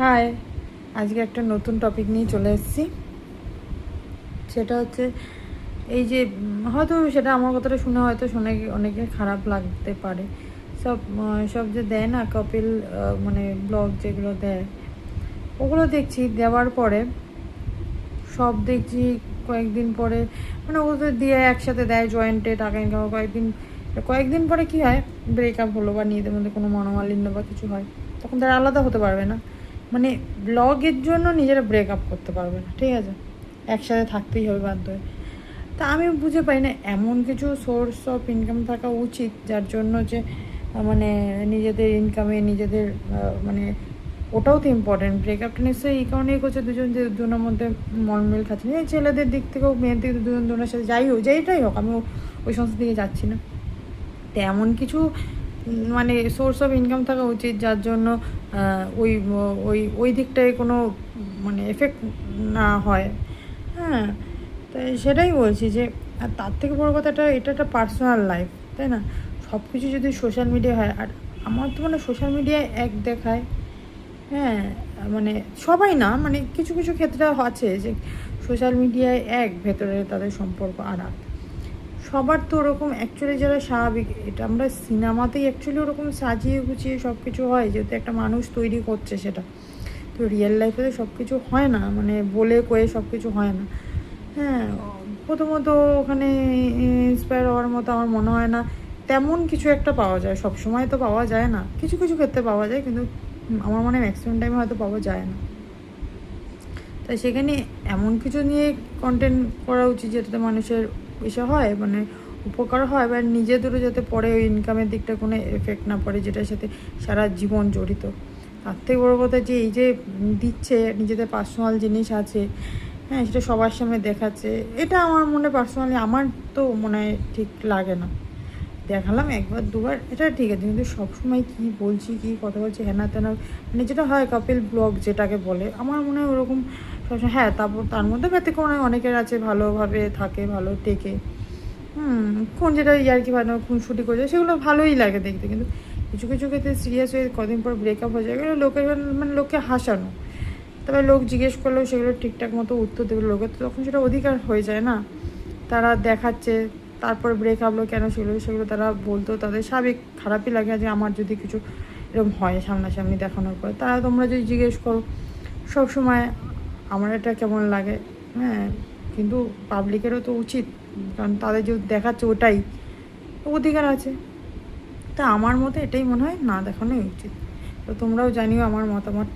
High, আজকে একটা নতুন টপিক নিয়ে চলে এসেছি। সেটা হচ্ছে এই যে হয়তো সেটা আমার কথাটা শুনে হয়তো অনেকে খারাপ লাগতে পারে। সব যে দেয় না কপিল, মানে ব্লগ যেগুলো দেয়, ওগুলো দেখছি। দেওয়ার পরে সব দেখছি কয়েকদিন পরে, মানে ওদের দিয়ে একসাথে দেয় জয়েন্টে টাকা ইনকাম। কয়েকদিন পরে কি হয়, ব্রেকআপ হলো বা নিজেদের মধ্যে কোনো মনোমালিন্য বা কিছু হয়, তখন তারা আলাদা হতে পারবে না। মানে ব্লগের জন্য নিজেরা ব্রেকআপ করতে পারবে না, ঠিক আছে, একসাথে থাকতেই হবে বাধ্য হয়ে। তা আমি বুঝে পাই না, এমন কিছু সোর্স অফ ইনকাম থাকা উচিত যার জন্য যে মানে নিজেদের ইনকামে নিজেদের মানে ওটাও তো ইম্পর্টেন্ট। ব্রেকআপটা নিশ্চয়ই এই কারণেই করছে দুজনের মধ্যে মনমিল খাচ্ছে না। এই ছেলেদের দিক থেকেও মেয়ের দিক থেকে দুজনের সাথে যেটাই হোক, আমি ওই সমস্ত দিকে যাচ্ছি না। তো এমন কিছু মানে সোর্স অফ ইনকাম থাকা উচিত যার জন্য ওই ওই ওই দিকটায় কোনো মানে এফেক্ট না হয়। হ্যাঁ, তাই সেটাই বলছি যে আর তার থেকে বড় কথাটা, এটা একটা পার্সোনাল লাইফ, তাই না? সব কিছু যদি সোশ্যাল মিডিয়া হয়, আর আমার তো মানে সোশ্যাল মিডিয়ায় এক দেখায়। হ্যাঁ, মানে সবাই না, মানে কিছু কিছু ক্ষেত্রে আছে যে সোশ্যাল মিডিয়ায় এক, ভেতরে তাদের সম্পর্ক আর এক। সবার তো ওরকম অ্যাকচুয়ালি যারা স্বাভাবিক, এটা আমরা সিনেমাতেই অ্যাকচুয়ালি ওরকম সাজিয়ে গুছিয়ে সব কিছু হয়, যেহেতু একটা মানুষ তৈরি করছে সেটা। তো রিয়েল লাইফে তো সব কিছু হয় না, মানে বলে কয়ে সব কিছু হয় না। হ্যাঁ, প্রথমত ওখানে ইন্সপায়ার হওয়ার মতো আমার মনে হয় না তেমন কিছু একটা পাওয়া যায়। সব সময় তো পাওয়া যায় না, কিছু কিছু ক্ষেত্রে পাওয়া যায়, কিন্তু আমার মনে হয় ম্যাক্সিমাম টাইমে হয়তো পাওয়া যায় না। তাই সেখানে এমন কিছু নিয়ে কন্টেন্ট করা উচিত যেটাতে মানুষের এসে হয়, মানে উপকার হয়, বা নিজেদেরও যাতে পরে ওই ইনকামের দিকটা কোনো এফেক্ট না পড়ে, যেটার সাথে সারা জীবন জড়িত। তার থেকে বড়ো কথা যে এই যে দিচ্ছে, নিজেদের পার্সোনাল জিনিস আছে, হ্যাঁ, সেটা সবার সামনে দেখাচ্ছে, এটা আমার মনে পার্সোনালি আমার তো মনে হয় ঠিক লাগে না। দেখালাম একবার দুবার, এটা ঠিক আছে, কিন্তু সবসময় কী বলছি, কী কথা বলছি, হেনা তেনা, মানে যেটা হয় কাপিল ব্লগ যেটাকে বলে, আমার মনে হয় ওরকম সবসময়। হ্যাঁ, তারপর তার মধ্যে ব্যতিক্রম অনেকের আছে, ভালোভাবে থাকে, ভালো টেকে। কোন যেটা ইয়ার্কি ভালো খুনসুটি করে যায়, সেগুলো ভালোই লাগে দেখতে, কিন্তু কিছু কিছু ক্ষেত্রে সিরিয়াস হয়ে কদিন পর ব্রেকআপ হয়ে যায়, এগুলো লোকের মানে লোককে হাসানো। তবে লোক জিজ্ঞেস করলেও সেগুলো ঠিকঠাক মতো উত্তর দেবে লোকের, তো তখন সেটা অধিকার হয়ে যায় না। তারা দেখাচ্ছে, তারপর ব্রেকআপ হলো কেন, সেগুলো তারা বলতো, তাদের স্বাভাবিক খারাপই লাগে যে আমার যদি কিছু এরকম হয় সামনাসামনি দেখানোর পর, তারা তোমরা যদি জিজ্ঞেস করো সবসময় আমার এটা কেমন লাগে। হ্যাঁ, কিন্তু পাবলিকেরও তো উচিত, কারণ তাদের যে দেখাচ্ছে ওটাই অধিকার আছে। তা আমার মতে এটাই মনে হয়, না দেখানোই উচিত। তো তোমরাও জানিও আমার মতামত।